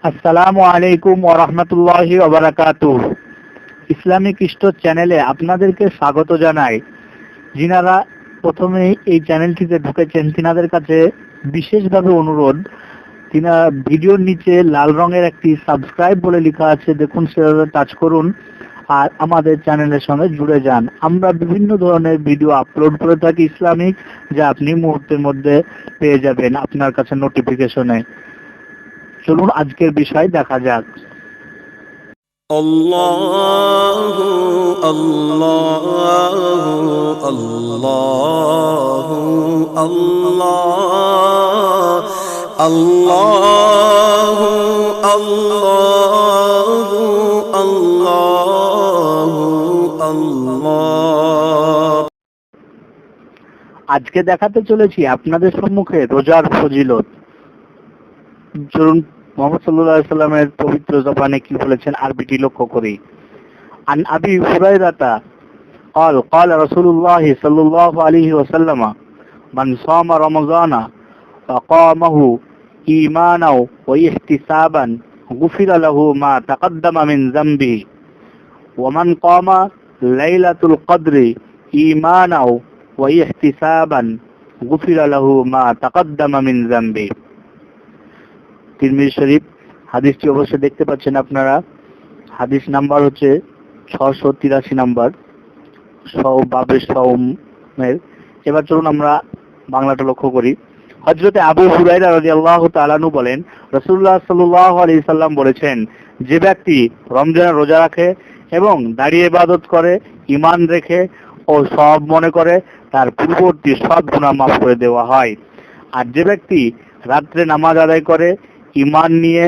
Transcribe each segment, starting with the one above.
আসসালামু আলাইকুম ওয়া রাহমাতুল্লাহি ওয়া বারাকাতুহু। ইসলামিক স্টোর চ্যানেলে আপনাদেরকে স্বাগত জানাই। যিনারা প্রথমেই এই চ্যানেলটিতে ঢুকেছেন তিনাদের কাছে বিশেষভাবে অনুরোধ, তিনা ভিডিওর নিচে লাল রঙের একটি সাবস্ক্রাইব বলে লেখা আছে, দেখুন সেভাবে টাচ করুন আর আমাদের চ্যানেলের সঙ্গে জুড়ে যান। আমরা বিভিন্ন ধরনের ভিডিও আপলোড করে থাকি ইসলামিক, যা আপনি মুহূর্তের মধ্যে পেয়ে যাবেন আপনার কাছে নোটিফিকেশনে। চলুন আজকের বিষয় দেখা যাক। আল্লাহু আল্লাহু আল্লাহু আল্লাহ আল্লাহু আল্লাহু আল্লাহু আল্লাহ। আজকে দেখাতে চলেছি আপনাদের সম্মুখে রোজার ফজিলত। চলুন মুহাম্মদ সাল্লাল্লাহু আলাইহি সাল্লামের পবিত্র জবানে কি বলেছেন আরবিটি লক্ষ্য করি। আন আবি হুরায়রাতা قال قال رسول الله صلى الله عليه وسلم من صام رمضان فقامه إيمانا واحتسابا غفر له ما تقدم من ذنبه ومن قام ليلة القدر إيمانا واحتسابا غفر له ما تقدم من ذنبه। তিরমিজি শরীফ। হাদিসটি অবশ্যই দেখতে পাচ্ছেন আপনারা। হাদিস নাম্বার হচ্ছে 683 নাম্বার, বাবের সওমের। এবার চলুন আমরা বাংলাটা লক্ষ্য করি। হযরতে আবু হুরায়রা রাদিয়াল্লাহু তাআলা আনহু বলেন, রাসূলুল্লাহ সাল্লাল্লাহু আলাইহি সাল্লাম বলেছেন, যে ব্যক্তি রমজানের রোজা রাখে এবং দাঁড়িয়ে ইবাদত করে, ঈমান রেখে ও সওয়াব মনে করে, তার পূর্ববর্তী সব গুনাহ মাফ করে দেওয়া হয়। আর যে ব্যক্তি রাত্রে নামাজ আদায় করে, ঈমান নিয়ে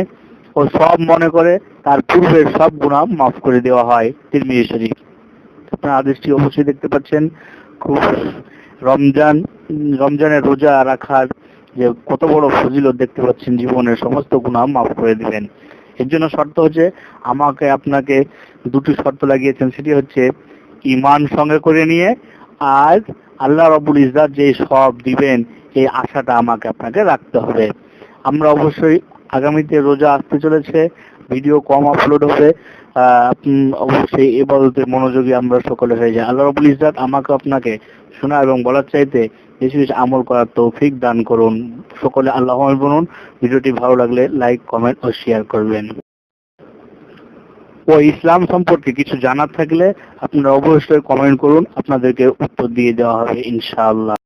ও সওয়াব মনে করে, তার পূর্বের সব গুনাহ মাফ করে দেওয়া হয়। তিরমিজি শরীফ। আপনারা হাদিসটি অবশ্যই দেখতে পাচ্ছেন। খুব রমজানের রোজা রাখার যে কত বড় ফজিলত দেখতে পাচ্ছেন, জীবনের সমস্ত গুনাহ মাফ করে দিবেন। এর জন্য শর্ত হচ্ছে, আমাকে আপনাকে দুটি শর্ত লাগিয়েছেন, সেটি হচ্ছে ঈমান সঙ্গে করে নিয়ে, আর আল্লাহ রাব্বুল ইজ্জত যে সব দিবেন এই আশাটা আমাকে আপনাকে রাখতে হবে। আমরা অবশ্যই আগামীতে রোজা আসতে চলেছে, ভিডিও কম আপলোড হবে, অবশ্যই ইবাদতে মনোযোগী আমরা সকলে হয়ে যাই। আল্লাহ রাব্বুল ইজ্জত আমাকে আপনাকে শোনা এবং বলার চাইতে বেশি বেশি আমল করার তৌফিক দান করুন। সকলে আল্লাহু আকবার বলুন। ভিডিওটি ভালো লাগলে লাইক, কমেন্ট ও শেয়ার করবেন। ও ইসলাম সম্পর্কে কিছু জানার থাকলে আপনারা অবশ্যই কমেন্ট করুন, আপনাদেরকে উত্তর দিয়ে দেওয়া হবে ইনশাআল্লাহ।